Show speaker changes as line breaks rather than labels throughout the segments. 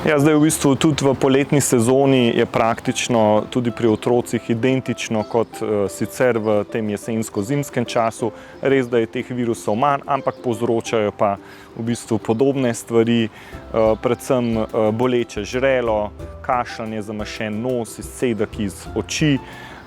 Ja, zdaj v bistvu tudi v poletni sezoni je praktično tudi pri otrocih identično kot sicer v tem jesensko-zimskem času. Res, da je teh virusov manj, ampak povzročajo pa v bistvu podobne stvari, predvsem boleče žrelo, kašljanje, zamašen nos, izcedek iz oči,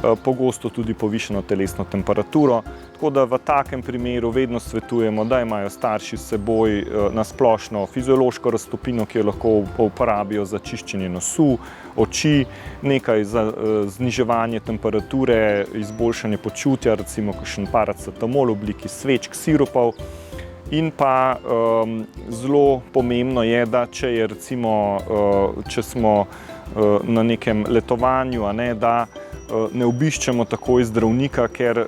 pogosto tudi povišano telesno temperaturo. Tako da v takem primeru vedno svetujemo, da imajo starši s seboj na splošno fiziološko raztopino, ki jo lahko uporabijo za čiščenje nosu, oči, nekaj za zniževanje temperature, izboljšanje počutja, recimo kakšen paracetamol v obliki svečk, sirupov. In pa zelo pomembno je, da če smo na nekem letovanju, da ne obiščemo takoj zdravnika, ker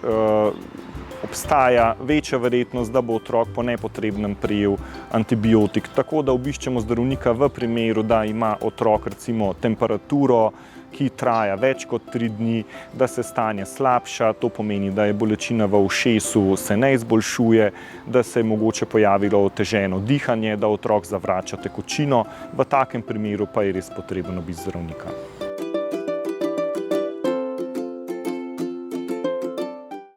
obstaja večja verjetnost, da bo otrok po nepotrebnem prejel antibiotik. Tako da obiščemo zdravnika v primeru, da ima otrok recimo temperaturo, ki traja več kot 3 dni, da se stanje slabša, to pomeni, da je bolečina v ušesu se ne izboljšuje, da se je mogoče pojavilo oteženo dihanje, da otrok zavrača tekočino. V takem primeru pa je res potrebno obisk zdravnika.